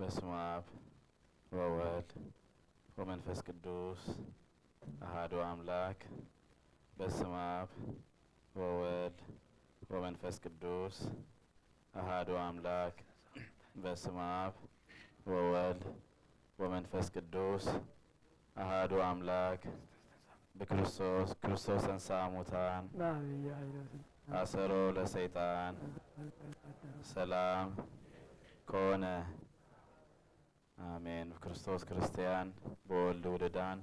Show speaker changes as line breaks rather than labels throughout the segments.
በስመ አብ ወወልድ ወመንፈስ ቅዱስ አሐዱ አምላክ። በስመ አብ ወወልድ ወመንፈስ ቅዱስ አሐዱ አምላክ። በስመ አብ ወወልድ ወመንፈስ ቅዱስ አሐዱ አምላክ። በክርስቶስ ተንሥአ እሙታን አሰሮ ለሰይጣን ሰላም ኮነ። አሜን። በክርስቶስ ክርስቲያን በወልድ ውሉዳን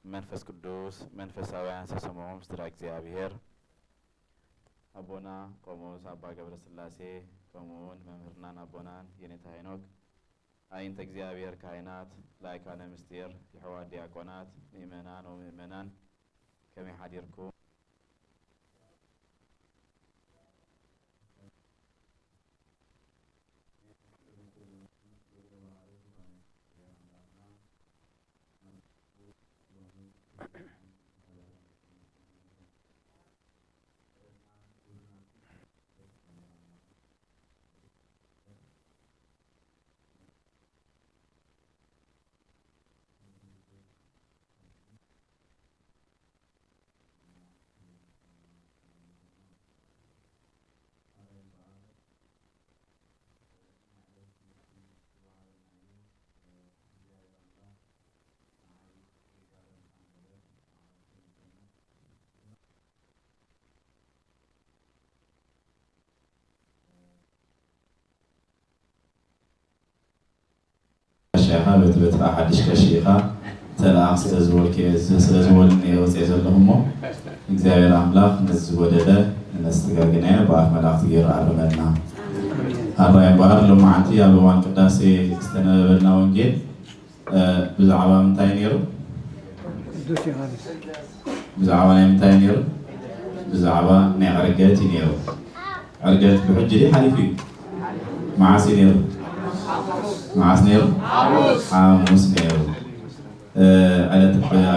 መንፈስ ቅዱስ መንፈሳውያን ተሰሞም ስራ እግዚአብሔር አቦና ቆሞስ አባ ገብረ ሥላሴ ቆሞን መምህርናን አቦናን የኔታ ሄኖክ አይንተ እግዚአብሔር ካህናት ላይካነ ምስጢር የሐዋርያት ዲያቆናት ምእመናን ወምእመናን ከመይ ሓዲርኩም شيخا بتبترا حدش كشيخا تلاق سلازولني وصي زلهمو እግዚአብሔር አምላክ እንደዚህ ወደደ እንስተጋግነ ባፍ መላእክት ገራ አረመና አራይ ባር ለማዓንቲ ያበዋን ቅዳሴ ዝተነበበና ወንጌል ብዛዕባ ምንታይ ነይሩ ቅዱስ ዮሐንስ ብዛዕባ ምንታይ ነይሩ ብዛዕባ ናይ ዕርገት ነይሩ ዕርገት ብሕጅ ሓሊፉ ማዓሲ ነይሩ معاس نيرو حاموس نيرو على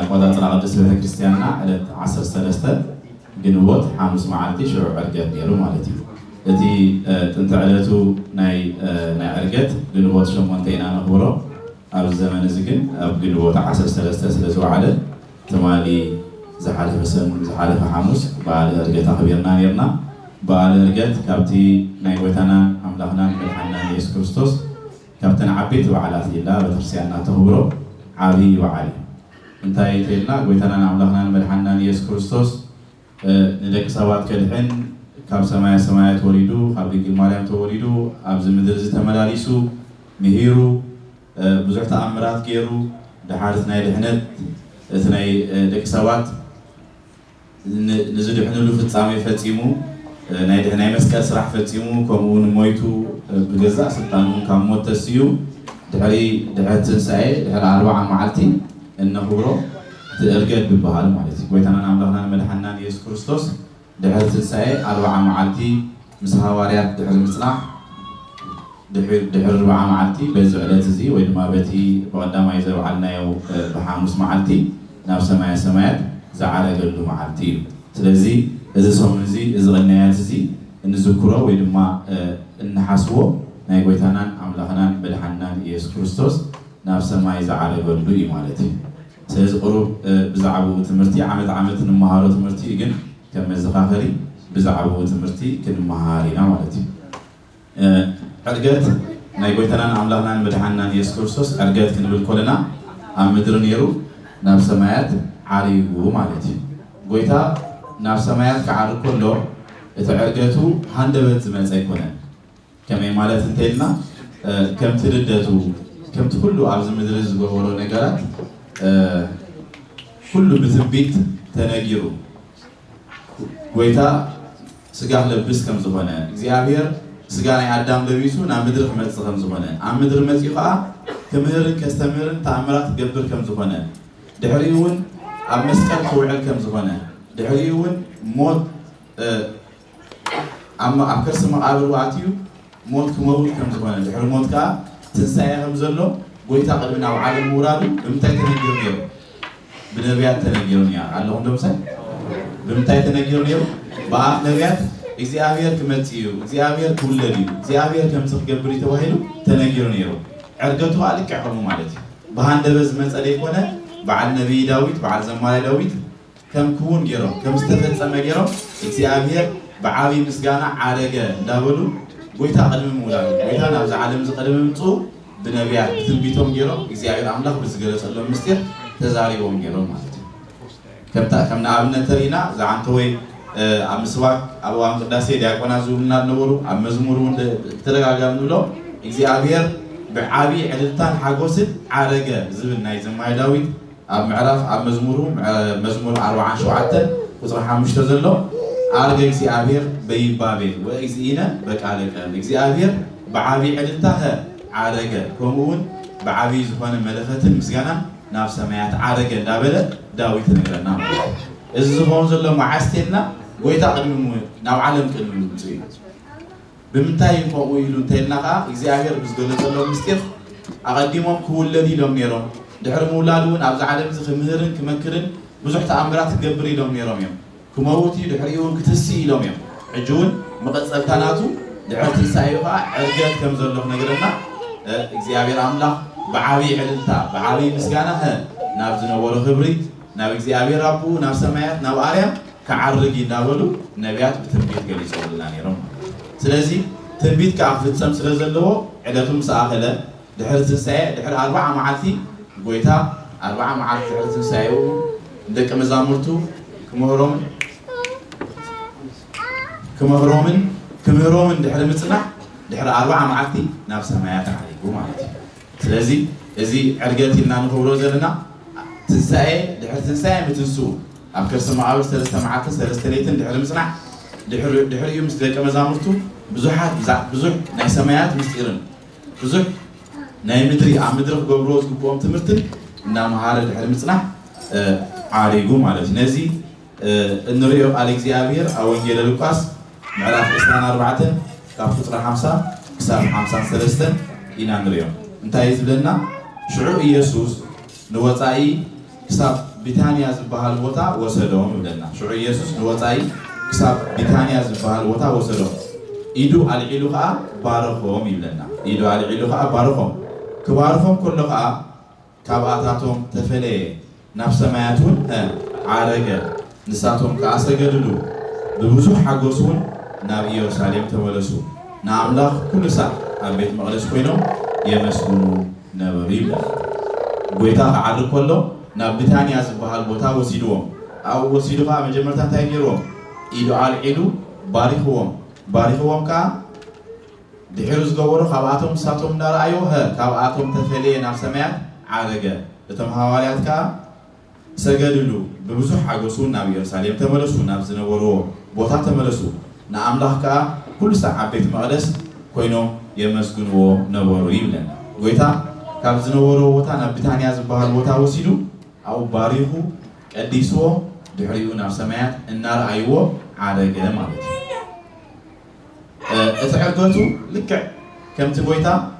قضاء طلع قدس بيت كريستيانا على 10 جنوات حاموس معاتي شو عرقات نيرو مالتي التي تنتعلتو ناي عرقات جنوات شو منتينا نخبره أو الزمن زكن أو جنوات 10 سلسو على تمالي زحالة بسن زحالة حاموس بعد عرقات خبيرنا نيرنا بعد عرقات كابتي ناي ويتانا أملاخنا من حنا يسوع كريستوس كابتن عبيت وعلات الله بترسيانا تهبرو عالي وعالي انتهي تيلنا قويتنا نعملنا الملحنا يسوع كريستوس ندك سوات كدحن كاب سمايا توليدو خابي مريم توليدو ابز مدرز تملاليسو مهيرو بزح تأمرات غيرو دحارتنا دحنت اثني دك سوات نزيد حنلو فتصامي فتيمو ناي مسكال سراح فتيمو كمون مويتو بجزاء سلطان كموت تسيو دحري تنساي دحر 4 معلتي انه رو ترجع ببحال مالتي ويتنا نعملنا مدحنا يسوع كريستوس دحر تنساي 4 معلتي مس حواريات دحر مصنع دحر 4 معلتي بزعلت زي ويدما بتي بقدام يزرو علنايو بحاموس معلتي ناب سمايات زعلقلو معلتي ስለዚህ እዚ ሰሙን እዚ እዚ ቅንያት እዚ እንዝክሮ ወይ ድማ እንሓስቦ ናይ ጎይታናን አምላኽናን መድሓናን ኢየሱስ ክርስቶስ ናብ ሰማይ ዝዓረገሉ እዩ ማለት እዩ። ስለዚ ቁሩብ ብዛዕባኡ ትምህርቲ ዓመት እንመሃሮ ትምህርቲ ግን ከም መዘኻኸሪ ብዛዕባኡ ትምህርቲ ክንመሃር ኢና ማለት እዩ። ዕርገት ናይ ጎይታናን አምላኽናን መድሓናን ኢየሱስ ክርስቶስ ዕርገት ክንብል ኮለና ኣብ ምድሪ ነይሩ ናብ ሰማያት ዓሪጉ ማለት እዩ። ጎይታ ናብ ሰማያት ከዓርግ ከሎ እቲ ዕርገቱ ሃንደበት ዝመፀ ኣይኮነን። ከመይ ማለት እንተይልና ከምቲ ልደቱ ከምቲ ኩሉ ኣብዚ ምድሪ ዝገበሮ ነገራት ኩሉ ብትንቢት ተነጊሩ ጎይታ ስጋ ለብስ ከም ዝኾነ እግዚአብሔር ስጋ ናይ ኣዳም ለቢሱ ናብ ምድሪ ክመፅእ ከም ዝኾነ ኣብ ምድሪ መፂኡ ከዓ ክምህርን ከስተምህርን ተኣምራት ክገብር ከም ዝኾነ ድሕሪኡ እውን ኣብ መስቀል ክውዕል ከም ዝኾነ ድሕሪኡ እውን ሞት ኣብ ከርሲ መቃብር ዋዕትዩ ሞት ክመውት ከም ዝኾነ ድሕሪ ሞት ከዓ ትንሳኤ ከም ዘሎ ጎይታ ቅድሚ ናብ ዓለም ምውራዱ ብምንታይ ተነጊሩ ነይሩ? ብነቢያት ተነጊሩ ኣለኹም ዶ ምሳይ? ብምንታይ ተነጊሩ ነይሩ? ብኣፍ ነቢያት እግዚአብሔር ክመጽእ እዩ፣ እግዚአብሔር ክውለድ እዩ፣ እግዚአብሔር ከምዚ ክገብር እዩ ተባሂሉ ተነጊሩ ነይሩ። عرقته عليك عقمه مالتي بهاند بز مسألة يكونه بعد نبي داوود بعد زمان داوود كم كون جرا كم استفدت سما جرا إكسيابير بعابي مسجانا عارجة داولو قويتا قدم مولاه قويتا نبز عالم زقدم متو بنبيات تنبيتهم جرا إكسيابير عملاق بزجلس الله مستير تزاري بوم جرا مالتي كم نعبنا ترينا زعنتوي عم سواك أبو عم قداسي دياكونا زولنا نورو عم مزمورون ترجع نقوله إكسيابير بعابي عدلتان حاجوسد عارجة زبل نايز ما يداويد عم معرف عم مزمور 40 شوعته وصراحة مش تزلوا عارجة إكسيابير بيبابي وإكسينا بكالك إكسيابير بعابي عدلتها عارجة كمون بعابي زفان ملفات مسجنا نفس سماعات عارجة دابلة داويد نقرنا الزفان زلوا معستنا ويتقدم نوع عالم كلهم تسوي بمنتهي فوق ويلون تيناقا إكسيابير بزقلت الله مستير أقدمهم كل الذي لهم نيرهم دحر مولادون أبز عالم زخمهرن كمكرن بزح تأمرات تقبري لهم نيرهم يوم كموتي دحر يوم كتسي لهم يوم عجون مقصد تناتو دحر تسايوها عرقات كم زلهم نقرنا إكسيابير أملا بعاوي عللتا بعاوي مسكانا نابزنا ولو خبري ناب إكسيابير ربو ناب سمايات ناب آريم كعرقي نابلو نبيات بتنبيت قليس الله نيرهم سلازي تنبيت كعفت سم سلازلو عدتهم ساخلة دحر تنسايا دحر 4 معاتي قويتا 4 معاتي دحر تنسايا دك مزامرتو كمهرومن دحر مصنع دحر 4 معاتي ناب سمايات عليكم معاتي سلازي ازي عرقاتي لنا نخبرو زلنا تنسايا دحر تنسايا متنسو أفكر سماعه 3 معاتي 3 ليتن دحر مصنع دحر يوم دك مزامرتو بزحات بزح ناي سمايات مستيرن بزح ناي مدري عم مدرك قبروز قبوم تمرتن نام هذا دحر مصنع عاريقو مالت نزي النريو على إكسيابير أو إنجيل لوكاس معرف إسلام 4 كاب فطرة 5 كساب 53 إنا نريو انتهي زبلنا شعور يسوس نوطاي كساب بيتانيا زبها الوطا وسدوم بلنا شعور يسوس نوطاي كساب بيتانيا زبها الوطا وسدوم إيدو على علوها بارخهم يبلنا إيدو على علوها بارخهم كبارخهم كلها كاباتاتهم تفلي نفس ما يتون عارجة نساتهم كأسجدلو بوزح حجوسون نبي يرساليم تولسو نعمله كل ساعة بيت مقدس كوينو يمسكونو نبريب بيتا عارض كله نبتاني أزبها البوتا وسيدوهم أو وسيدوها من جمرتان تايجيروهم إيدو على علو باريخوهم كا دحروز جوورو خباتهم ساتهم دار أيوه خباتهم تفلي نفس ما عارجة لتم حواليات كا سجدلو ببزح حجوسون نبي يرساليم تملسو نبزنا ورو بوتا تملسو نعمله كا كل ساعة بيت مقدس كوينو يمسكنو نبورو يبلنا قويتا كابزنا ورو بوتا نبتاني أزبها البوتا وسيدو أو باريخو قديسو دحريو نفس ما النار أيوه عارجة مالتي اتعرقتو لك كم تقويتا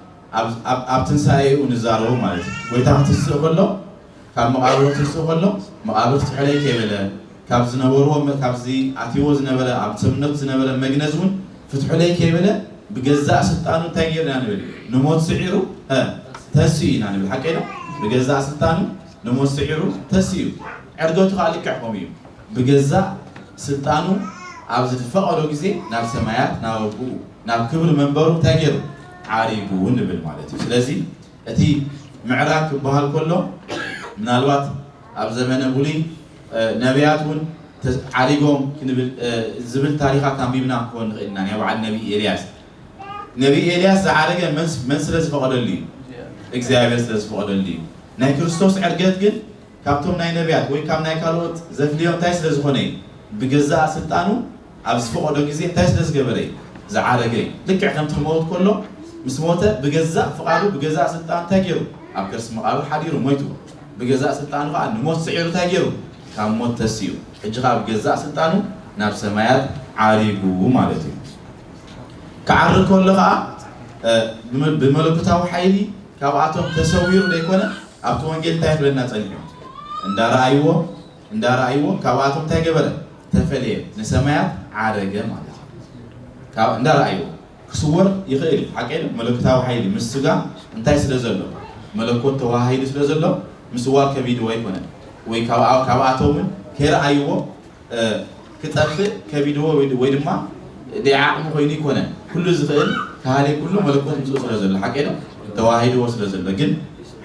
أبتنساي ونزارو مالتي قويتا تسيق الله كم مقابل تسيق الله مقابل تحلي كيبلا كابز نبورو كابزي عتيوز نبلا أبتمنت نبلا مجنزون فتحلي كيبلا بجزاء سلطانو تغيير يعني بلي نموت سعيرو تسيين يعني بالحقيقة بجزاء سلطانو نموت سعيرو تسيو عرقتو خالك حكومي بجزاء سلطانو عبد الفقر وجزء ناب سمايات ناب كبر منبرو تاجر عاريبو ونبل مالتي لازم أتي معراك بهال كله من الوقت عبد زمان بولي نبياتون عاريقهم كنبل زبل تاريخها كان بيبنا كون إننا يبعد نبي إلياس عارجة من سلس فقد اللي إكزابير سلس فقد اللي ناي كريستوس عرقت جن كابتوم ناي نبيات وين كام ناي كالوت زفليون تايس لزخوني بجزاء سلطانو أبز فوق ده جزء تايس جبري زعارجي لك عندما تموت كله مسموته بجزاء فقالوا بجزاء سلطان تاجرو أبكر اسمه أبو حديرو مويتو بجزاء سلطان فقال نموت سعيرو تاجرو كم موت تسيو إجراء بجزاء سلطانو نفس سمايات عاريبو مالتي كعرض كله بملكته وحيلي كابعتهم تسوير ليكونا أبتوان جيل تايف لنا تانيو اندار أيوه كابعتهم تاجبله تفليه نسمايات عارجة مالتي اندار أيوه كسور يخيل حكيل ملكتها وحيل مسجا انتهي سلزلو ملكوت توهايد سلزلو مسوار كبيد ويكونه ويكابعاتهم كير أيوه كتأخذ كبيدو ويدما دعاء مخيني كونه كل زخيل كهالي كله ملكوت مسوس سلزلو حكيل توهايد وسلزلو لكن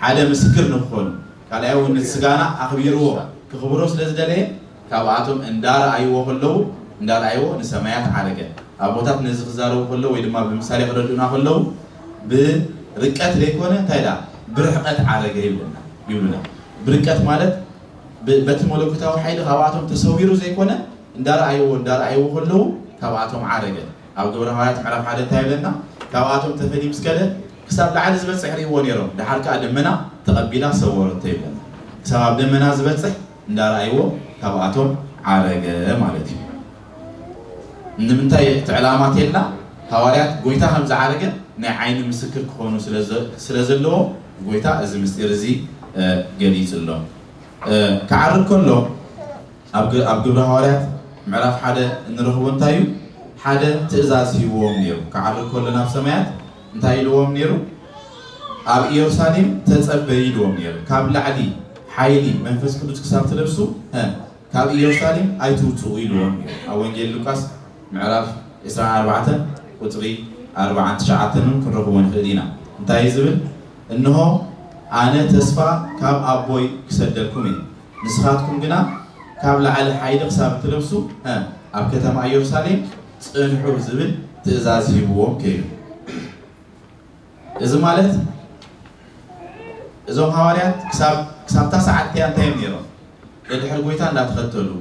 هذا مسكر نخون قال أيوه السجانا أخبيروه كخبروس لزدله كابعاتهم اندار أيوه كله اندار أيوه نسميات عارقة أبوتات نزخ زارو كله ويدما بمثال خرجونا كله بركات ليكونه تايدا برحقات عارقة يقولنا بركات مالت بتملكتها وحيد كابعاتهم تصويروا زي كونه اندار أيوه كله كابعاتهم عارقة أو قبرها هاي تعرف حدا تايلنا كابعاتهم تفدي مسكله كسب العدد زبط سحري ونيرو ده حركة دمنا تقبلنا صور تايلنا كسب دمنا زبط سح اندار أيوه كابعاتهم عارقة مالتي نمنتاي تعلامات يلنا حواريات قويتا همز عارقة نعين مسكر كونو سلازلو قويتا از مستيرزي قليس اللو كعرب كله أبقبر حواريات معرف حدا نرخبون تايو حدا تأزازي ووم نيرو كعرب كله نفس سمايات انتاي لوم نيرو أب إيرساليم تتسبي لوم نيرو كابل عدي حايلي منفس كدوس كساب تلبسو كاب إيرساليم أيتوتو إلوم نيرو أوانجيل لوكاس معرف إسراء 4 وطري 4 9 كنرخبون خدينا انتهي زبل إنه أنا تسفى كاب أبوي كسدلكمي نسخاتكم جنا كاب لعل حيد حساب تلبسو أب كتم يرسالين صنحوا زبل تأزازي بوم كيلو إذا مالت إذا حواريات كساب تسعة تيان تيم نيرو لدحر قويتا لا تختلو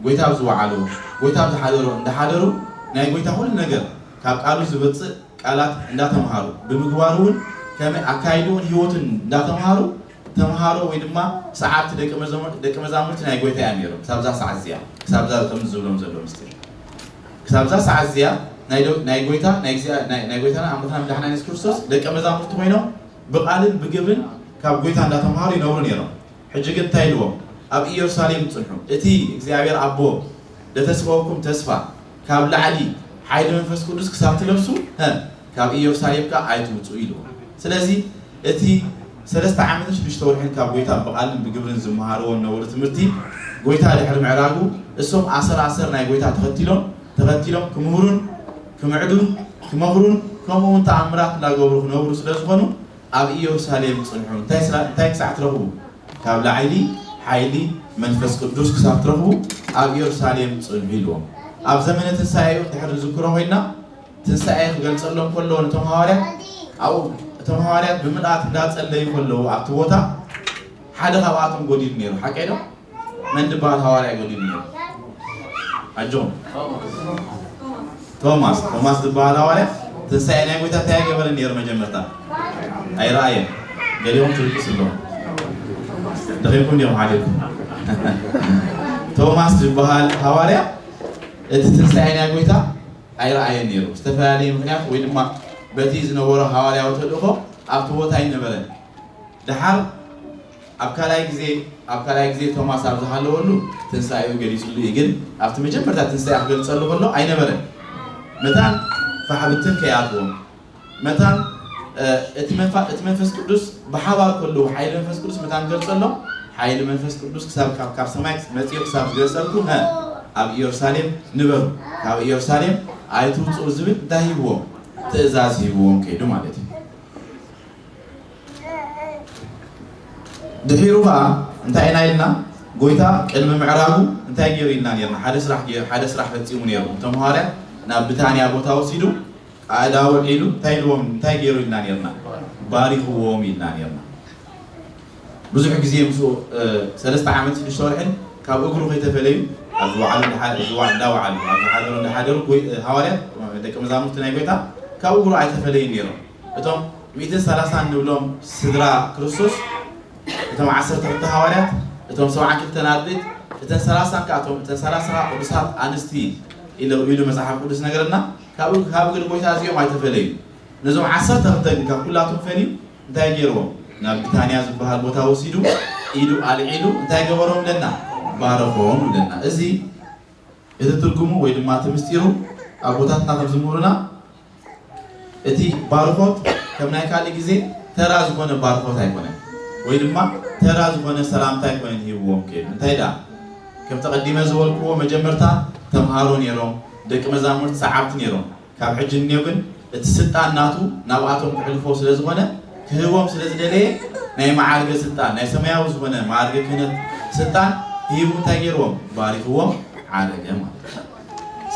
قويتا بزوعلو قويتا بزحادرو اندحادرو ناي قويتا كل نجر كاب قالوا زبط قالات انداتمهارو بمغبارون كما اكايدون هيوتن انداتمهارو تمهارو ويدما ساعات دق مزامرت ناي قويتا ياميرو كسابزا ساعات زيا كسابزا كم زولم زلو مستر كسابزا ساعات زيا ناي قويتا ناي قويتا امتنا مدحنا نيس كريستوس دق مزامرت وينو بقالن بجبن كاب قويتا انداتمهارو ينورون يرو حجه تايلو أب إيرساليم تصنعوا إتي إخزيابير أبو لتسبوكم تسفى كاب لعلي حيد من فسكو دوس كساب تلبسو كاب إيرساليم كا عايتو تسويلو سلازي إتي سلسة عاملش بيشتور حين كاب قويتا بقالن بقبرن زمهارو ونورة مرتي قويتا لحرم عراقو السوم عصر ناي قويتا تغتيلون كمهرون كمعدون كمغرون كمون تعمرات لا قبرو نورو سلازغنو أب إيرساليم تصنعوا تايك ساعة رهو كاب لعلي حيلي منفس قدوس كساب ترهو أب يرساليم صنبيلهم أب زمن تنسايو تحر ذكره هنا تنسايو قلت لهم كلهم تمهارات أو تمهارات بمنعات دات اللي كله أبتوتا حدا خواتهم قديم نيرو حكينا من دبال هواري قديم نيرو أجون توماس دبال هواري تنسايو نيرو تايا قبل نيرو مجمرتا أي رأي قاليهم تلبس اللهم دقيقكم اليوم عليكم توماس جبهال حواريا تتنسعين يا قويتا أي رأي نيرو استفادي مخناف وينما بتيز نورو حواريا وتدخو أبتوتاين نبلن دحال أبكالاي جزي توماس أبزحالو ولو تنسعيو قليسولو يقل أبت مجمرتا تنسعي أخبر تصلو ولو أي نبلن متان فحبتن كياتهم متان اتمنفس قدوس بحوار كله حيل منفس قدوس متان قرصلو حيل منفس قدوس كساب سماك متيو كساب قرصلكم أب يرساليم نبر كاب يرساليم آيتو تصوزبل دايبو تأزازيبوهم كيدو مالتي دحيرو بقى انتاي نايلنا قويتا كلمة معراغو انتاي جيرينا نيرنا حدث راح فتيمو نيرو تمهارا نابتانيا بوتاو سيدو أداور إلو تايلوم تايجيرو النانيرنا باريخو وومي النانيرنا بزح جزية مسو سلسة عامل في الشارعين كاب أقولوا غير تفليو أزوعلو داوعلو حاضرون حاضرون هواريا دك مزامر تناي بيتا كاب أقولوا عاي تفليو نيرو بتوم 230 نولهم سدرا كريستوس بتوم 10 تحت هواريا بتوم 7 كل تناديد بتوم 3 كاتوم بتوم 3 قدسات أنستي إلو مساحة قدس نجرنا كابو قد قويتا زيو ما يتفليو نزوم 10 تغتق كاب كلاتهم فليو انتاي جيروهم نابتانيا زبها البوتاو سيدو إيدو عيدو انتاي جبروهم لنا بارفوهم لنا ازي إذا ترقموا ويدو ما تمستيرو أبوتاتنا تبزمورنا اتي بارخوت كم نايكال جزء تراز كونه بارخوت هاي كونه ويدما تراز كونه سلام تاي كونه هيوم كده انتهيدا كم تقدم زول كوا مجمرتا تمهارون يروم دك مزامر ساعات يروم كاب حج النيوبن الستان ناتو نبعاتهم كحلفو سلزونه كهوم سلزدلي ناي معارج ستان ناي سماياو زونه معارج كنت ستان هيوم تايروم باركوم عارج ما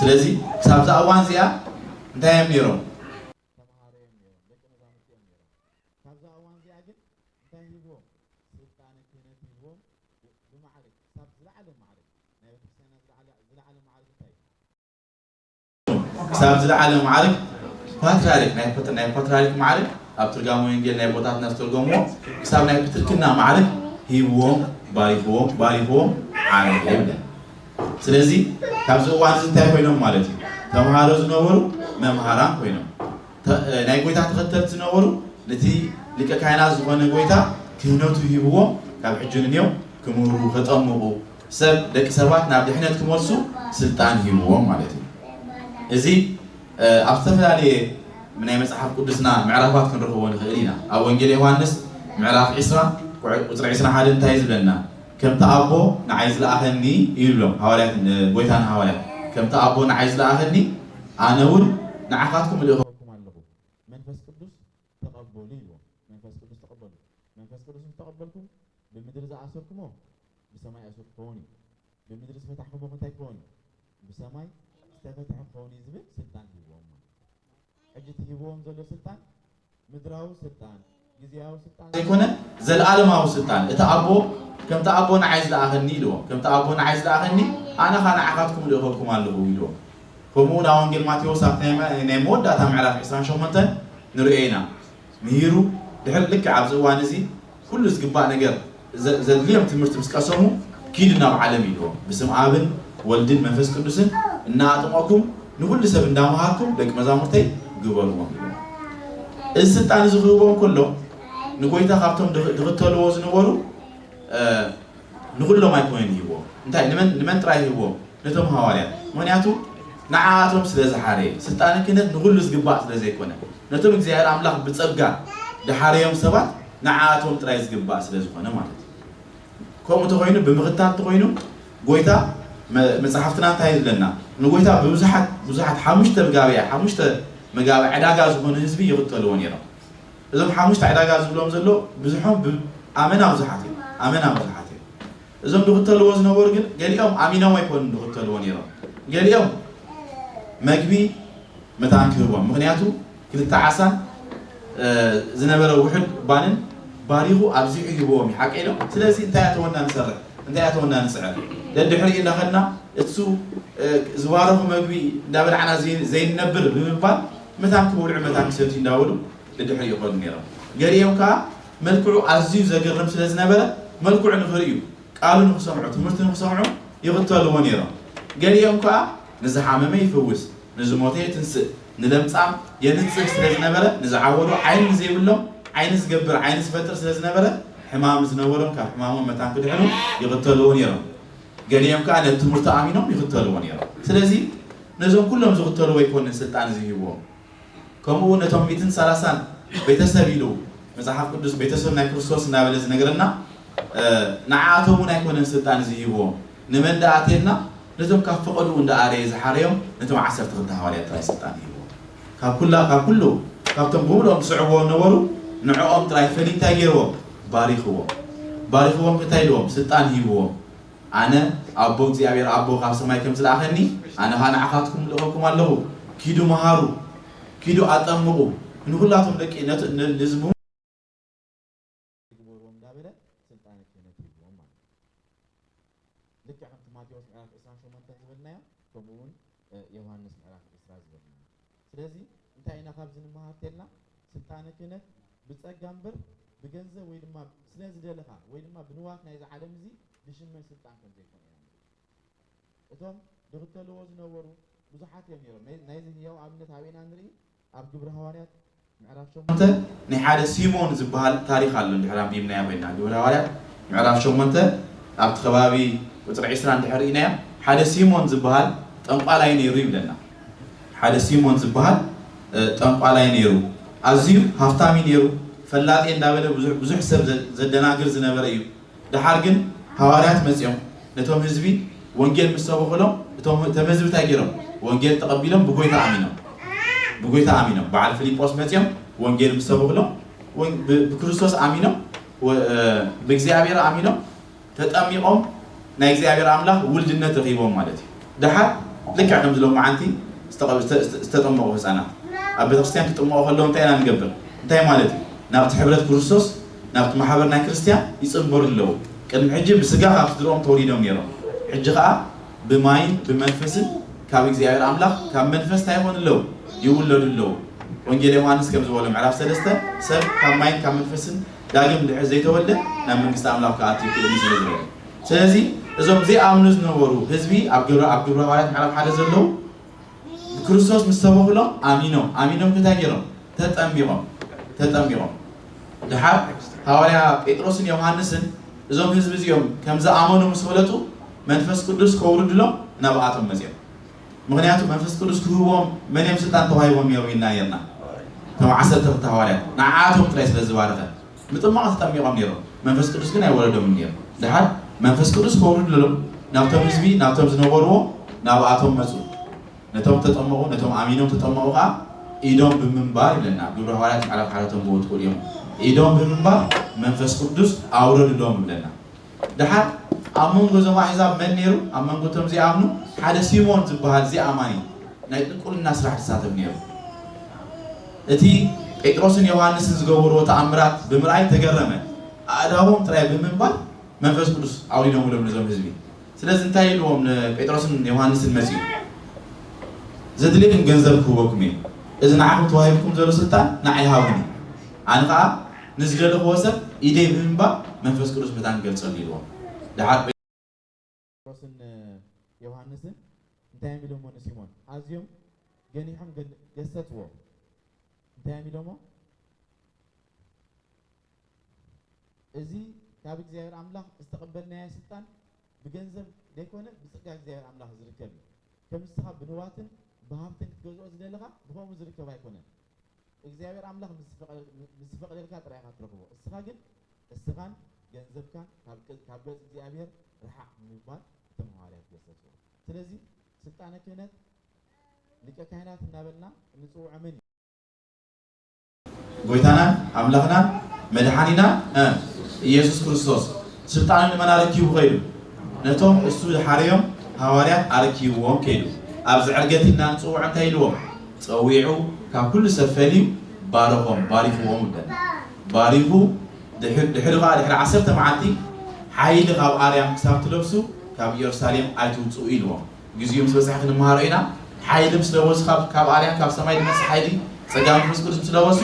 سلزي سابزا أوان زيا دايم يروم سابز العالم معارك فاترالك ناي فاترالك معارك أبترجموا إنجيل ناي بوتات ناس ترجموا ساب ناي بتركنا معارك هيوم باريفوم عارك يبدأ سلزي سابز أوان زي تايفينهم مالتي تمهارو زنورو ممهاران كوينهم ناي قويتا تغتل زنورو لتي لك كائنات زبون قويتا كهنوتو هيوم كاب حجون اليوم كمورو خطأمو سب لك سبات نابد حنات كمورسو سلطان هيوم مالتي إزي أبتفل عليه من أي مسحف قدسنا معرفات كنرهو ونخيلنا أو إنجيل يوانس معرف عسرة وزر عسرة حال انتهيز لنا كم تأبو نعيز لأخني يقولون هؤلاء بويتان هؤلاء كم تأبو نعيز لأخني أنا أقول نعفاتكم اللي أخوكم عنه منفس قدس تقبلوا منفس قدس تقبلوا منفس قدس تقبلكم بمدرسة أسركمو بسماء أسركوني بمدرسة فتحكم وفتحكوني بسماء استفتح خوني زبط سلطان هيبوهم أجت هيبوهم زلو سلطان مدراو سلطان جزياو سلطان يكونه زل عالماو سلطان إتأبو كم تأبو نعيز لأخني له كم تأبو نعيز لأخني أنا خانا عقدكم اللي أخوكم على اللي كمون أونجيل ماتيو ساقنا نمود داتا معرف إسلام شو منتن نرئينا مهيرو دحل لك عبز وانزي كل زقباء نجر زل اليوم تمرت مسكاسمو كيدنا بعالمي له بسم آبن والدين منفس قدسن እናአጥሞኩም ንሁሉ ሰብ እንዳማሃርኩም ደቂ መዛሙርተይ ግበሩዎም እስልጣን ዝህቦም ኩሎ ንጎይታ ካብቶም ድኽተልዎ ዝነበሩ ንኩሎም ኣይኮነን ይህቦ እንታይ ንመን ጥራይ ይህቦ ነቶም ሃዋርያት ምክንያቱ ንዓቶም ስለዝሓረየ ስልጣን ክህነት ንኩሉ ዝግባእ ስለዘይኮነ ነቶም እግዚአብሔር ኣምላኽ ብፀጋ ድሓረዮም ሰባት ንዓቶም ጥራይ ዝግባእ ስለዝኾነ ማለት ከምኡ ተኮይኑ ብምኽታት ተኮይኑ ጎይታ መጽሐፍትና እንታይ ይለና ንጎይታ ብዙሓት ሓሙሽተ መጋብያ ዕዳጋ ዝኾነ ህዝቢ ይኽተልዎ ነይሮም እዞም ሓሙሽተ ዕዳጋ ዝብሎም ዘሎ ብዙሖም ኣመና ብዙሓት እዮም እዞም ዝኽተልዎ ዝነበሩ ግን ገሊኦም ኣሚኖም ኣይኮኑን ዝኽተልዎ ነይሮም ገሊኦም መግቢ መታን ክህቦም ምክንያቱ ክልተ ዓሳን ዝነበረ ውሕድ ባንን ባሪኹ ኣብዚሑ ይህቦም ይሓቀ ኢሎም ስለዚ እንታይ ኣተወና ንሰርሕ እንታይ ኣተወና ንስዕር ለድሕሪ ኢናኸና እሱ ዝባረኹ መግቢ እንዳበልዓና ዘይነብር ብምባል መታን ክበልዑ መታን ክሰትዩ እንዳበሉ ለድሕሪ ይኸዱ ነይሮም ገሊኦም ከዓ መልክዑ ኣዝዩ ዘገርም ስለ ዝነበረ መልክዑ ንኽርእዩ ቃሉ ንኽሰምዑ ትምህርቲ ንኽሰምዑ ይኽተልዎ ነይሮም ገሊኦም ከዓ ንዝሓመመ ይፍውስ ንዝሞተ የትንስእ ንለምፃም የንፅህ ስለ ዝነበረ ንዝዓወሩ ዓይኒ ዘይብሎም ዓይኒ ዝገብር ዓይኒ ዝፈጥር ስለ ዝነበረ ሕማም ዝነበሮም ካብ ሕማሞም መታን ክድሕኑ ይኽተልዎ ነይሮም ገሊኦም ከዓ ነቲ ትምህርቲ ኣሚኖም ይኽተልዎ ነይሮም ስለዚ ነዞም ኩሎም ዝኽተልዎ ኣይኮነን ስልጣን ዝሂብዎም ከምኡ ነቶም 130 ቤተሰብ ኢሉ መጽሓፍ ቅዱስ ቤተሰብ ናይ ክርስቶስ እናበለ ዝነገረና ንዓቶም እውን ኣይኮነን ስልጣን ዝሂብዎም ንመን ደኣቴልና ነቶም ካብ ፈቐዱ እንዳኣረየ ዝሓረዮም ነቶም 12 ሃዋርያት ጥራይ ስልጣን ሂብዎም ካብ ኩሉ ካብቶም ብምልኦም ዝስዕብዎም ነበሩ ንዕኦም ጥራይ ፈሊይ እንታይ ገይርዎም ባሪኽዎም እንታይ ኢልዎም ስልጣን ሂብዎም ኣነ ኣቦ እግዚኣብሔር ኣቦ ካብ ሰማይ ከም ዝለኣኸኒ ኣነ ኸ ንዓኻትኩም ልእኸኩም ኣለኹ ኪዱ መሃሩ ኪዱ ኣጠምቑ ንኩላቶም ደቂ ንህዝቡ ግበርዎም እንዳበለ ስልጣን ክህነት ሂብዎም ማለት ልክዕ ከምቲ ማቴዎስ ምዕራፍ 28 ዝብልናዮ ከምኡውን ዮሃንስ ምዕራፍ 20 ዝብልናዮ ስለዚ እንታይ ኢና ካብዚ ንመሃር ተልና ስልጣን ክህነት ብፀጋ እምበር بجنزة ويدما سناز دلها ويدما بنواك نايز عالم زي بشمن سلطان كن زي كون يعني. إتهم دكتور وزن ورو بزحات يميرو نايز هي وعملت هاوين عندري عبد جبر هواريات معرف شو منته نحال سيمون زبال تاريخ على اللي حرام بيمنا يا بينا جبر هواريات معرف شو منته عبد خبابي وترى عسران حال سيمون زبال تنقل عيني يريب لنا حال سيمون زبال ጠንቋላይ ነይሩ ኣዝዩ ሃፍታሚ ነይሩ ፈላጤ እንዳበለ ብዙሕ ሰብ ዘደናግር ዝነበረ እዩ ድሓር ግን ሐዋርያት መጽኦም ነቶም ህዝቢ ወንጌል ምሰበኹሎም እቶም ተመዝቢ እንታይ ገይሮም ወንጌል ተቀቢሎም ብጎይታ ኣሚኖም በዓል ፊልጶስ መጽኦም ወንጌል ምሰበኹሎም ብክርስቶስ ኣሚኖም ብእግዚአብሔር ኣሚኖም ተጠሚቆም ናይ እግዚአብሔር አምላክ ውልድነት ረኺቦም ማለት እዩ ድሓር ልክዕ ከም ዝሎም መዓንቲ ዝተጠመቁ ህፃናት ኣብ ቤተክርስትያን ክጥምቁ ከለዉ እንታይ ኢና ንገብር እንታይ ማለት እዩ ናብቲ ሕብረት ክርስቶስ ናብቲ ማሕበር ናይ ክርስቲያን ይፅንበሩ ኣለዉ ቅድሚ ሕጂ ብስጋ ካብ ስድሮኦም ተወሊዶም ነይሮም ሕጂ ከዓ ብማይን ብመንፈስን ካብ እግዚአብሔር አምላክ ካብ መንፈስ እንታይ ይኾኑ ኣለዉ ይውለዱ ኣለዉ ወንጌል ዮሐንስ ከም ዝበሎ ምዕራፍ 3 ሰብ ካብ ማይን ካብ መንፈስን ዳግም ድሕሪ ዘይተወለደ ናብ መንግስቲ አምላክ ከኣትዩ ክእሉ ስለዝበለ ስለዚ እዞም ዘይኣምኑ ዝነበሩ ህዝቢ ኣብ ግብረ ሐዋርያት ምዕራፍ 1 ዘለዉ ክርስቶስ ምስ ሰበኹሎም ኣሚኖም እንታይ ገይሮም ተጠሚቆም ድሓር ሐዋርያ ጴጥሮስን ዮሐንስን እዞም ህዝቢ እዚኦም ከም ዝኣመኑ ምስ ፈለጡ መንፈስ ቅዱስ ከውርድሎም ናብኣቶም መፅኦም ምክንያቱ መንፈስ ቅዱስ ክህቦም መን እዮም ስልጣን ተዋሂቦም ነይሩ ኢልና የርና እቶም 12 ሐዋርያት ንዓኣቶም ጥራይ ስለ ዝባረኸ ምጥማቕ ተጠሚቆም ነይሮም መንፈስ ቅዱስ ግን ኣይወረዶምን ነይሩ ድሓር መንፈስ ቅዱስ ከውርድሎም ናብቶም ህዝቢ ናብቶም ዝነበርዎ ናብኣቶም መፁ ነቶም ተጠመቁ ነቶም ኣሚኖም ተጠመቁ ከዓ ኢዶም ብምንባር ይብለና ግብረ ሐዋርያት ምዕራፍ 1 ቦት ቆልዮም ኢዶም ብምንባር መንፈስ ቅዱስ ኣውረድሎም ይብለና ድሓር ኣብ መንጎ እዞም ኣሕዛብ መን ነይሩ ኣብ መንጎ እቶም ዘይኣምኑ ሓደ ሲሞን ዝበሃል ዘይኣማኒ ናይ ጥንቁልና ስራሕ ዝሳተፍ ነይሩ እቲ ጴጥሮስን ዮሐንስን ዝገበርዎ ተኣምራት ብምርኣይ ተገረመ ኣእዳዎም ጥራይ ብምንባር መንፈስ ቅዱስ ኣውሪዶም ሎም ነዞም ህዝቢ ስለዚ እንታይ ኢልዎም ጴጥሮስን ዮሐንስን መፅኡ ዘድልየን ገንዘብ ክህበኩም እየ እዚ ንዓኹም ተዋሂብኩም ዘሎ ስልጣን ንዓይ ሃቡኒ ኣነ ከዓ ንዝደለኽዎ ሰብ ኢደይ ብምንባር መንፈስ ቅዱስ በታን ገልፀሉ ኢልዎም ድሓር ጴጥሮስን ዮሐንስን እንታይ ኢሎሞ ንሲሞን ኣዝዮም ገኒሖም ገሰትዎ እንታይ ኢሎሞ እዚ ካብ እግዚአብሔር አምላክ ዝተቀበልናዮ ስልጣን ብገንዘብ ዘይኮነ ብፅጋ እግዚአብሔር አምላክ ዝርከብ ከም ንስኻ ብንዋትን ብሃብትን ክትገዝኦ ዝደለኻ ብከምኡ ዝርከብ ኣይኮነን እግዚአብሔር አምላክ ምስ ፈቀደልካ ጥራይካ ትረክቦ እስኻ ግን እስኻን ገንዘብካን ካብ ገጽ እግዚአብሔር ርሓቅ ምባል እቶም ሐዋርያት ገሰጽዎ ስለዚ ስልጣነ ክህነት ሊቀ ካህናት እናበልና ንፅውዖ መን ጎይታና አምላክና መድሓኒና ኢየሱስ ክርስቶስ ስልጣን ንመን ኣረኪቡ ኸይዱ ነቶም እሱ ዝሓርዮም ሐዋርያት ኣረኪብዎም ከይዱ ኣብዚ ዕርገት ኢና ንፅውዖ እንታይ ኢልዎም ፀዊዑ ካብ ኩሉ ሰብ ፈልዩ ባሪኽዎም ይብለና ባሪኹ ድሕሪ 10 መዓልቲ ሓይሊ ካብ ኣርያም ክሳብ ትለብሱ ካብ ኢየሩሳሌም ኣይትውፅኡ ኢልዎም ግዚኡ ምስ በፅሐ ክንመሃሮ ኢና ሓይሊ ምስ ለበሱ ካብ ኣርያም ካብ ሰማይ ዝመፅእ ሓይሊ ፀጋ መንፈስ ቅዱስ ምስ ለበሱ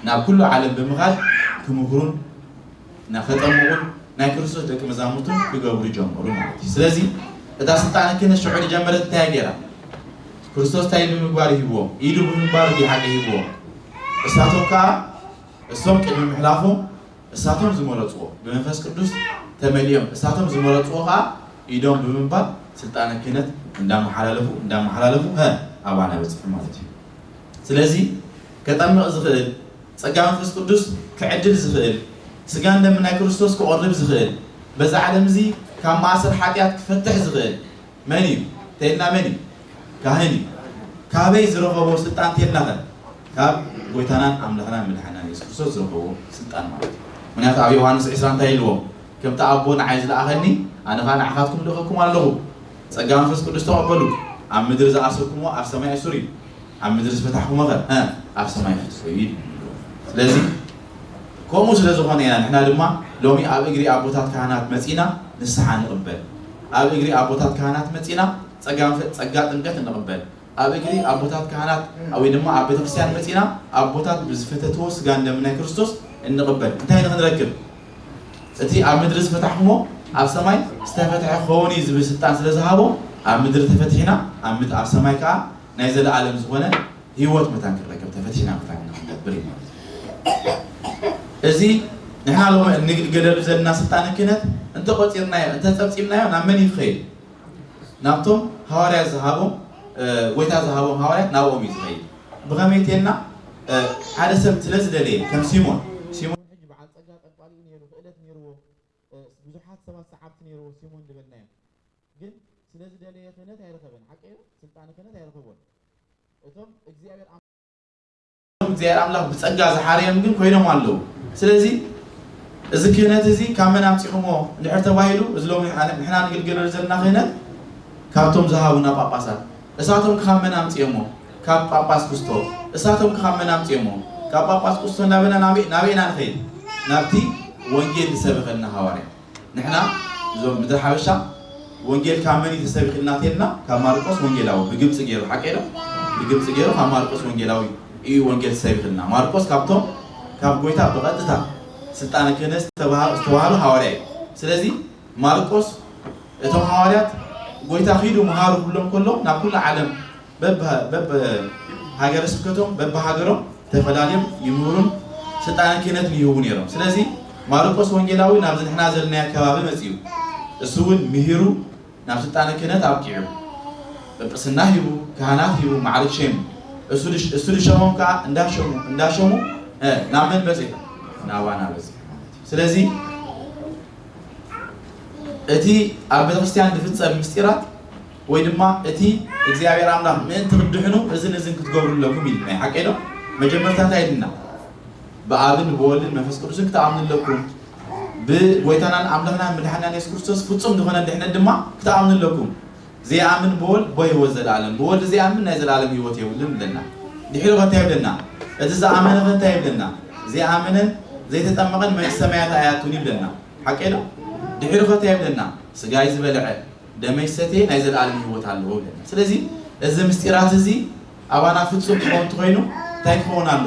ናብ ኩሉ ዓለም ብምኻድ ክምክሩን ናኸጠምቁን ናይ ክርስቶስ ደቂ መዛሙርቱ ክገብሩ ጀመሩ ማለት እዩ ስለዚ እታ ስልጣነ ክህነት ሽዑ ጀመረት እንታይ ገይራ ክርስቶስ እንታይ ብምግባር ይሂብዎም ኢዱ ብምግባር ዲሓቂ ይሂብዎም እሳቶም ከዓ እሶም ቅድሚ ምሕላፎም እሳቶም ዝመረፅዎ ብመንፈስ ቅዱስ ተመሊኦም እሳቶም ዝመረፅዎ ከዓ ኢዶም ብምንባር ስልጣነ ክህነት እንዳመሓላለፉ ኣባና በፅሑ ማለት እዩ ስለዚ ከጠምቕ ዝኽእል ፀጋ መንፈስ ቅዱስ ክዕድል ዝኽእል ስጋ ደም ናይ ክርስቶስ ክቆርብ ዝኽእል በዛ ዓለም እዚ ካብ ማእሰር ሓጢኣት ክፈትሕ ዝኽእል መን እዩ ተይልና መን እዩ ካህን እዩ ካበይ ዝረኸቦ ስልጣን ተይልናኸ ካብ ጎይታናን ኣምላኽናን መድሓኒናን ኢየሱስ ክርስቶስ ዝረኸቦ ስልጣን ማለት እዩ ምክንያቱ ኣብ ዮሐንስ 20 እንታይ ኢልዎ ከምቲ ኣቦ ንዓይ ዝለኣኸኒ ኣነ ከዓ ንዓኻትኩም ልእኸኩም ኣለኹ ፀጋ መንፈስ ቅዱስ ተቐበሉ ኣብ ምድሪ ዝኣሰርኩምዎ ኣብ ሰማይ እሱር እዩ ኣብ ምድሪ ዝፈታሕኩሞ ኸ ኣብ ሰማይ ፍትሑ እዩ ስለዚ ከምኡ ስለ ዝኾነ ኢና ንሕና ድማ ሎሚ ኣብ እግሪ ኣቦታት ካህናት መፂና ንስሓ ንቕበል ኣብ እግሪ ኣቦታት ካህናት መፂና ፀጋ ጥምቀት ንቕበል ኣብ እግሪ ኣቦታት ካህናት ወይ ድማ ኣብ ቤተክርስትያን መፂና ኣቦታት ብዝፈተትዎ ስጋ ደም ናይ ክርስቶስ እንቕበል እንታይ ንክንረክብ እቲ ኣብ ምድሪ ዝፈታሕኩሞ ኣብ ሰማይ ዝተፈትሐ ክኸውን እዩ ዝብል ስልጣን ስለ ዝሃቦ ኣብ ምድሪ ተፈቲሕና ኣብ ሰማይ ከዓ ናይ ዘለኣለም ዝኾነ ህይወት መታን ክንረክብ ተፈቲሕና መታን ክንገብር እዩ እዚ ንሕና ሎሚ እንግልገለሉ ዘለና ስልጣነ ክህነት እንተቆፂርናዮ እንተፀብፂምናዮ ናብ መን ይኸይድ ናብቶም ሐዋርያት ዝሃቦም ጎይታ ዝሃቦም ሐዋርያት ናብኦም እዩ ዝኸይድ بغميتنا هذا سب تلزدلي كم سيمون حج بعد صقا قطالي نيرو فقلت نيرو بزحات سبع ساعات نيرو سيمون دبلنا ግን ስለዝደለየ ክህነት አይረከበን ሐቄ ስልጣን ክህነት አይረከበን እቶም እግዚአብሔር አምላክ በጸጋ ዘሐሪያም ግን ኮይኖም አለው ስለዚህ እዚ ክህነት እዚ ካመናም ጽሕሞ ልዕር ተባሂሉ እዝሎም ንሕና ንግልገል ዘለና ክህነት ካብቶም ዝሃቡና ጳጳሳት እሳቶም ካመናም ጽሕሞ ካብ ጳጳስ ክርስቶ እሳቶም ካመናም ጽሕሞ ካብ ጳጳስ ክርስቶ ናበና ናቤና ንኸይድ ናብቲ ወንጌል ዝሰብኸልና ሐዋርያ ንሕና ዞም ምድር ሓበሻ ወንጌል ካመን ይተሰብክናቴና ከማርቆስ ወንጌላዊ በግብጽ ገሩ ሐቄዶ በግብጽ ገሩ ከማርቆስ ወንጌላዊ እዩ ወንጌል ሰብክና ማርቆስ ካብቶም ካብ ጎይታ በቀጥታ ስልጣን ክህነት ተባሃሉ ሐዋርያ ስለዚህ ማርቆስ እቶም ሐዋርያት ጎይታ ኺዱ መሃሩ ሁሉም ኮሎም ናብ ኩሉ ዓለም በብ ሀገረ ስብከቶም በብ ሀገሮም ተፈላልዮም ይምሩን ስልጣን ክህነት ይሁቡ ነይሮም ስለዚህ ማርቆስ ወንጌላዊ ናብ ዝሕና ዘለና አካባቢ መጽዩ እሱውን ምሂሩ ናብ ስልጣን ክህነት አብቂዑ በጵስና ሂቡ ካህናት ሂቡ ማዕረግ ሸሙ እሱ ልሸሞም ካ እንዳሸሙ ናምን በጽ ናባና በጽ ስለዚህ እቲ ኣብ ቤተክርስቲያን ድፍጸም ምስጢራት ወይ ድማ እቲ እግዚአብሔር አምላክ ምን ትርድሕኑ እዝን ክትገብሩለኩም ይል ናይ ሐቄዶ መጀመርታታ ይልና በአብን በወልድ መንፈስ ቅዱስን ተአምንለኩም በጎይታናን አምላክና መድኃኒታችን ኢየሱስ ክርስቶስ ፍጹም እንደሆነ እንደህነት ድማ ተአምንለኩም ዘያምን በወልድ በሕይወት ዘላለም በወልድ ዘያምን ናይ ዘላለም ሕይወት ይውልን ለና ድሕሪ ወታ ይብለና እዚ ዘአመነ ወታ ይብለና ዘያመነን ዘይተጠመቀን መንግሥተ ሰማያት አያቱን ይብለና ሐቄዶ ድሕሪ ወታ ይብለና ስጋይ ዝበልዐ ደመይ ሰቴ ናይ ዘላለም ሕይወት አለው ለና ስለዚህ እዚ ምስጢራት እዚ አባና ፍጹም ኮይኑ ታይኮናሎ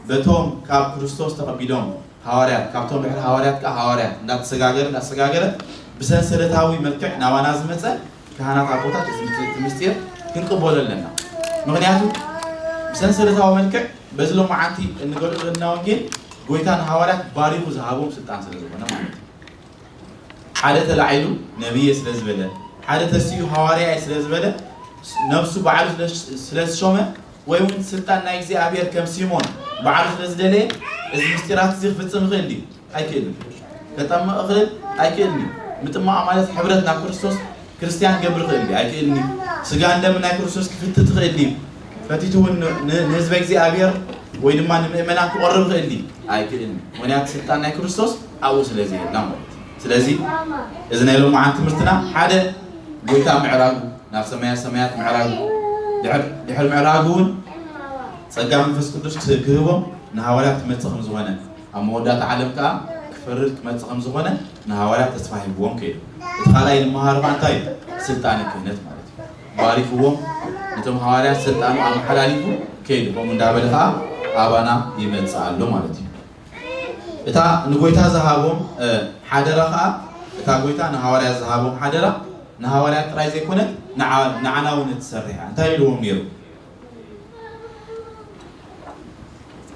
በቶም ካብ ክርስቶስ ተቀቢሎም ሐዋርያት ካብቶም ድሕሪ ሐዋርያት ሐዋርያት እንዳተሰጋገረ ብሰንሰለታዊ መልክዕ ናባና ዝመጸ ካህናት አቦታት ምስጢር ክንቅበለልና ምክንያቱ ብሰንሰለታዊ መልክዕ በዝሎም ማዓንቲ እንገልጽልና ወንጌል ጎይታን ሐዋርያት ባሪኹ ዝሃቦም ስልጣን ስለዝሆነ ማለት ሓደ ተላዒሉ ነብይ ስለዝበለ ሓደ ተስዩ ሐዋርያ ስለዝበለ ነፍሱ በዓሉ ስለዝሾመ ወይ ስልጣን ናይ እግዚአብሔር ከም ሲሞን በዓሉ ስለዝደለየ እዚ ምስጢራት እዚ ፍጽም ይኽእል አይክልም ከጠመቕ ይኽእል አይክልም ምጥማዕ ማለት ሕብረት ናብ ክርስቶስ ክርስቲያን ገብር ይኽእል አይክልም ስጋ እንደም ናይ ክርስቶስ ክፍትት ይኽእል ፈቲቱን ንህዝበ እግዚአብሔር ወይ ድማ ንምእመናን ክቆርብ ይኽእል አይክልም ወንያት ስልጣን ናይ ክርስቶስ አው ስለዚህ የለም ስለዚህ እዚ ናይ ሎማ ዓን ትምህርትና ሓደ ጎይታ ምዕራጉ ናብ ሰማያት ምዕራጉ ድሕሪ ምዕራጉን ጸጋ መንፈስ ቅዱስ ክህቦም ንሐዋርያት መጽኸም ዝሆነ ኣብ መወዳት ዓለም ካ ክፈርድ መጽኸም ዝሆነ ንሐዋርያት ተስፋ ሂብዎም ከይዱ እቲ ካልኣይ ንምሃርባ እንታይ ስልጣን ክህነት ማለት እዩ ባሪኽዎም ነቶም ሐዋርያት ስልጣኑ ኣመሓላሊፉ ከይዱ ከምኡ እንዳበለ ከዓ ኣባና ይመጽእ ኣሎ ማለት እዩ እታ ንጎይታ ዝሃቦም ሓደራ ከዓ እታ ጎይታ ንሐዋርያት ዝሃቦም ሓደራ ንሐዋርያት ጥራይ ዘይኮነት ንዓና እውን ትሰርሕ እንታይ ኢልዎም ነይሩ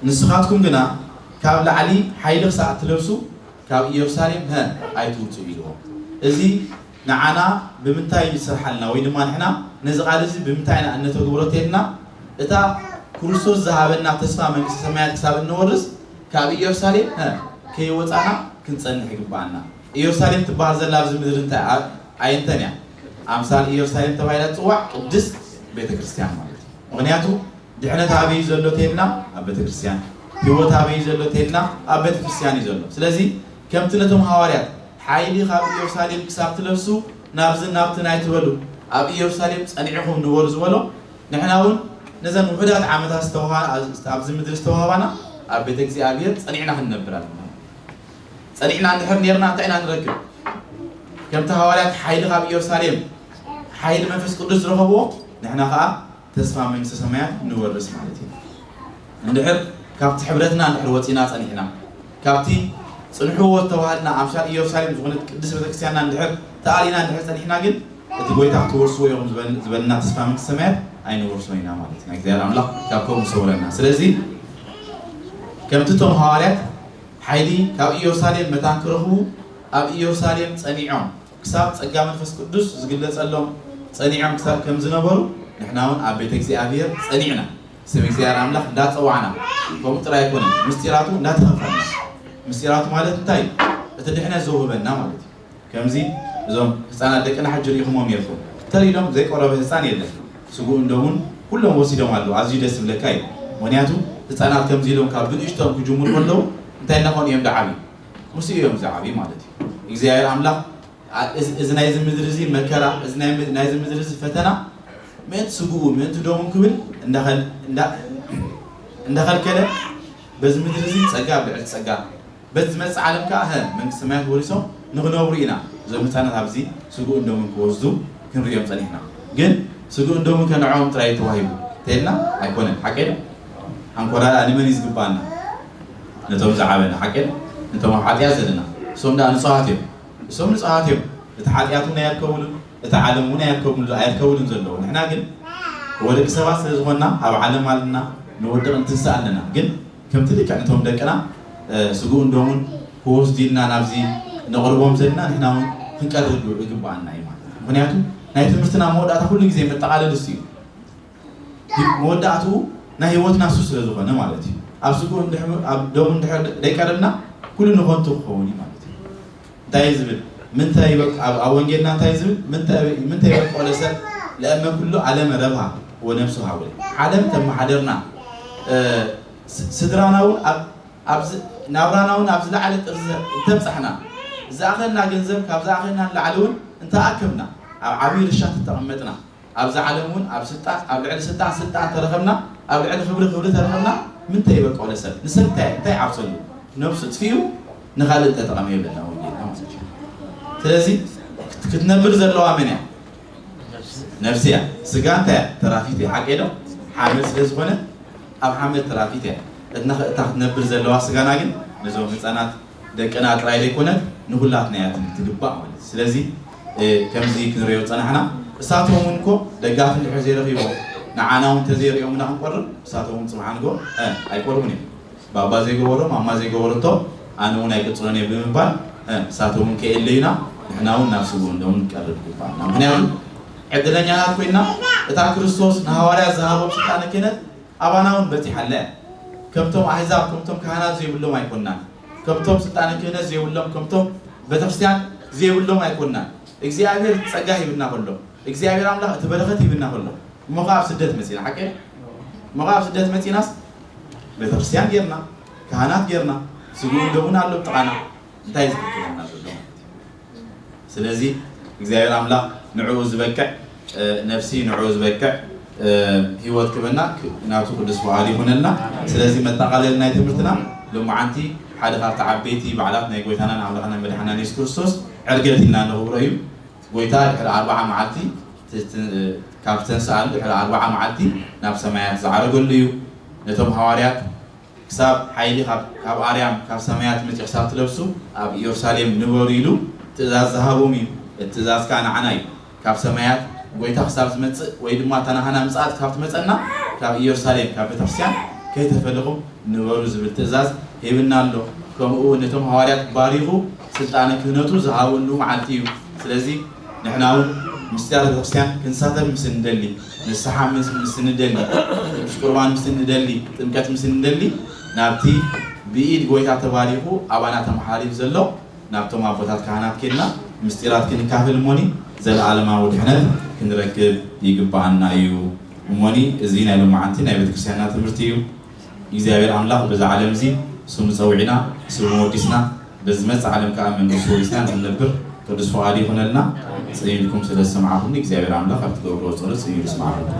ንስኻትኩም ግና ካብ ላዕሊ ሓይሊ ክሳዕ ትለብሱ ካብ ኢየሩሳሌም ኣይትውፅኡ ኢልዎም እዚ ንዓና ብምንታይ ይስርሓልና ወይ ድማ ንሕና ነዚ ቃል እዚ ብምንታይ ኢና እነተግብሮቴልና እታ ክርስቶስ ዝሃበና ተስፋ መንግሥተ ሰማያት ክሳብ እንወርስ ካብ ኢየሩሳሌም ከይወፃና ክንጸንሕ ይግባአና ኢየሩሳሌም ትበሃል ዘላ ኣብዚ ምድሪ እንታይ ኣይንተን እያ ኣምሳል ኢየሩሳሌም ተባሂላ ትጽዋዕ ቅድስት ቤተክርስቲያን ማለት እዩ ምክንያቱ ድሕነት ኣበይ ዘሎ ተልና ኣብ ቤተክርስቲያን ሕይወት ኣበይ ዘሎ ተልና ኣብ ቤተክርስቲያን እዩ ዘሎ ስለዚ ከምቲ ነቶም ሐዋርያት ሓይሊ ካብ ኢየሩሳሌም ክሳብ ትለብሱ ናብቲ ናይ ትበሉ ኣብ ኢየሩሳሌም ጸኒዕኹም ንበሉ ዝበሎ ንሕና እውን ነዘን ውሑዳት ዓመታት ኣብዚ ምድሪ ዝተዋህባና ኣብ ቤተ እግዚአብሔር ጸኒዕና ክንነብር ኣለና ጸኒዕና እንድሕር ነርና እንታይ ኢና ንረክብ ከምቲ ሐዋርያት ሓይሊ ካብ ኢየሩሳሌም ሓይሊ መንፈስ ቅዱስ ዝረኸብዎ ንሕና ከዓ ተስፋ መንግሥተ ሰማያት ንወርስ ማለት እዩ እንድሕር ካብቲ ሕብረትና እንድሕር ወፂና ጸኒሕና ካብቲ ጽንሕዎ ተባሃልና ኣምሳል ኢየሩሳሌም ዝኾነት ቅድስት ቤተክርስቲያንና እንድሕር ተኣሊና እንድሕር ጸኒሕና ግን እቲ ጎይታ ክትወርስዎ ኢኹም ዝበልና ተስፋ መንግሥተ ሰማያት ኣይንወርሶ ኢና ማለት እዩ እግዚአብሔር ኣምላኽ ካብቶም ዝሰውረና ስለዚ ከምቲ እቶም ሐዋርያት ሓይሊ ካብ ኢየሩሳሌም መታን ክረኽቡ ኣብ ኢየሩሳሌም ጸኒዖም ክሳብ ጸጋ መንፈስ ቅዱስ ዝግለጸሎም ጸኒዖም ክሳብ ከም ዝነበሩ ንሕና እውን ኣብ ቤተ እግዚአብሔር ጸኒዕና سم እግዚአብሔር አምላክ እንዳጽዋዕና በቁጥር አይኮንም ምስጢራቱ እንዳትኸፋና ምስጢራቱ ማለት እንታይ እተድሕነ ዘውበና ማለት ከምዚ እዞም ህፃናት ደቅና ሕጅር ይኹሞም ይርፉ ተሪዶም ዘይቆረበ ህፃን የለን ስጉ እንደውን ሁሉም ወሲዶም አሉ አዝዩ ደስ ብለካ እዩ ምክንያቱ ህፃናት ከምዚ ኢሎም ካብ ብንእሽቶም ክጅምሩ ከለዉ እንታይ እናኾኑ እዮም ዳዓቢ ሙስ እዮም ዝዓቢ ማለት እዩ እግዚአብሔር አምላክ እዚ ናይ ምድሪ እዚ መከራ እዚ ናይ ምድሪ እዚ ፈተና ምእንቲ ስጉኡ ምእንቲ ደሙን ክብል እንዳኸልከለ በዚ ምድሪ እዚ ፀጋ ብልዕል ፀጋ በዚ መፅእ ዓለም ከዓ መንግስቲ ሰማያት ወሪሶም ንኽነብሩ ኢና እዞም ህፃናት ኣብዚ ስጉኡ እንደምን ክወስዱ ክንሪኦም ፀኒሕና ግን ስጉኡ እንደምን ከንዕኦም ጥራይ ተዋሂቡ ተልና ኣይኮነን ሓቀና አንኮራ ንመን ይዝግባና ነቶም ዝዓበና ሓቀና እንቶም ሓጢያት ዘለና እሶም ዳ ንፅዋት እዮም እሶም ንፅዋት እዮም እቲ ሓጢያቱ ናይ ያርከቡሉን እቲ ዓለም እውን ኣይርከቡሉን ዘለዉ ንሕና ግን ወደቂ ሰባት ስለ ዝኾንና ኣብ ዓለም ኣለና ንወድቕ እንትንስእ ኣለና ግን ከምቲ ልክዕ ነቶም ደቅና ስጉኡ እንደምን ክወስዱ ኢልና ናብዚ ነቕርቦም ዘለና ንሕና እውን ክንቀርብ ይግባአና እዩ ማለት ምክንያቱ ናይ ትምህርትና መወዳእታ ኩሉ ግዜ መጠቃለል እሱ እዩ መወዳእትኡ ናይ ህይወትና እሱ ስለ ዝኾነ ማለት እዩ ኣብ ስጉኡ ኣብ ደሙ እንድሕር ደይቀርብና ኩሉ ንኾንቱ ክኸውን ማለት እዩ እንታይ ዝብል ምንታይ ኣብ ወንጌልና እንታይ ዝብል ምንታይ ይበቅዖ ለሰብ ለእመ ኩሉ ዓለመ ረብሃ ወነፍሱ ሃውለ ዓለም ተመሓደርና ስድራና እውን ናብራና እውን ኣብ ዝለዓለ ጥርዚ እንተብፃሕና ዝኣኸልና ገንዘብ ካብ ዝኣኸልና ንላዕሊ እውን እንተኣከብና ኣብ ዓብዪ ርሻ ተጠቐመጥና ኣብዛ ዓለም እውን ኣብ ልዕሊ ስልጣን ተረኸብና ኣብ ልዕሊ ክብሪ ተረኸብና ምንታይ ይበቅዖ ለሰብ ንሰብ እንታይ ዓብሰሉ ነብሱ ጥፊኡ ንኻልእ ተጠቐመ የብለና ወንጌልና ማለት እዩ ስለዚ ክትነብር ዘለዋ መን እያ ነፍሲ እያ ስጋ እንታይ ተራፊት እያ ሓቂ ዶ ሓመድ ስለ ዝኾነ ኣብ ሓመድ ተራፊት እያ እታ ክትነብር ዘለዋ ስጋና ግን ነዞም ህፃናት ደቅና ጥራይ ዘይኮነት ንኩላትና እያ ትግባእ ማለት ስለዚ ከምዚ ክንሪኦ ፀናሕና እሳቶም እውን እኮ ደጋፊ እንድሕር ዘይረኺቦም ንዓና እውን ተዘይሪኦም ኢና ክንቆርብ እሳቶም እውን ፅምሓንጎ ኣይቆርቡን እዮም ባባ ዘይገበሮ ማማ ዘይገበረቶ ኣነ እውን ኣይቅፅሎን እየ ብምባል እሳቶም እውን ከየለዩና ንሕና እውን ናብ ስጉኡ እንደውን ንቀርብ ይግባአና ምክንያቱ ዕድለኛታት ኮይና እታ ክርስቶስ ንሃዋርያት ዝሃቦም ስልጣነ ክህነት ኣባና እውን በፂሓላ እያ ከምቶም ኣሕዛብ ከምቶም ካህናት ዘይብሎም ኣይኮንናን ከምቶም ስልጣነ ክህነት ዘይብሎም ከምቶም ቤተክርስትያን ዘይብሎም ኣይኮንናን እግዚአብሔር ፀጋ ሂብና ከሎ እግዚአብሔር አምላክ እቲ በረኸት ሂብና ከሎ እሞ ኣብ ስደት መፂና ሓቂ እሞ ኣብ ስደት መፂናስ ቤተክርስትያን ጌርና ካህናት ጌርና ስጉኡ እንደውን ኣሎ ጥቃና እንታይ ዝፍትለና ዘሎ ስለዚ እግዚአብሔር አምላክ ንዕኡ ዝበክዕ ነፍሲ ንዕኡ ዝበክዕ ህይወት ክበና ናቱ ቅዱስ በዓል ይኹነልና ስለዚ መጠቃለል ናይ ትምህርትና ሎማዓንቲ ሓደ ካብቲ ዓበይቲ በዓላት ናይ ጎይታናን ኣምላኽናን መድሓኒና ኢየሱስ ክርስቶስ ዕርገት ኢልና ንኽብሮ እዩ ጎይታ ድሕሪ 40 መዓልቲ ካብ ተንስኣል ድሕሪ 40 መዓልቲ ናብ ሰማያት ዝዓረገሉ እዩ ነቶም ሃዋርያት ክሳብ ሓይሊ ካብ ኣርያም ካብ ሰማያት መፂ ክሳብ ትለብሱ ኣብ ኢየሩሳሌም ንበሩ ኢሉ ትእዛዝ ዝሃቦም እዩ ትእዛዝ ከዓ ንዓና እዩ ካብ ሰማያት ጎይታ ክሳብ ዝመፅእ ወይ ድማ ተናሃና ምፅኣት ካብ ትመፀና ካብ ኢየሩሳሌም ካብ ቤተክርስትያን ከይተፈለኹም ንበሩ ዝብል ትእዛዝ ሂብና ኣሎ ከምኡ ነቶም ሃዋርያት ባሪኹ ስልጣነ ክህነቱ ዝሃበሉ መዓልቲ እዩ ስለዚ ንሕና እውን ምስጢራት ቤተክርስትያን ክንሳተፍ ምስ እንደሊ ንስሓ ምስ እንደሊ ቅዱስ ቁርባን ምስ እንደሊ ጥምቀት ምስ እንደሊ ናብቲ ብኢድ ጎይታ ተባሪኹ ኣባና ተመሓሪፍ ዘሎ ናብቶም ኣቦታት ካህናት ኬድና ምስጢራት ክንካፈል እሞኒ ዘለዓለማዊ ድሕነት ክንረክብ ይግባአና እዩ እሞኒ እዚ ናይ ሎማዓንቲ ናይ ቤተክርስትያንና ትምህርቲ እዩ እግዚአብሔር አምላክ በዛ ዓለም እዚ ስሙ ፀውዒና ስሙ ወዲስና በዝመፅእ ዓለም ከዓ መንግስቱ ወዲስና ንነብር ቅዱስ ፈቃዱ ይኹነልና ፅኢልኩም ስለዝሰማዓኹኒ እግዚአብሔር አምላክ ኣብ ትገብርዎ ፀሎት ፅኢሉ ይስማዓኩም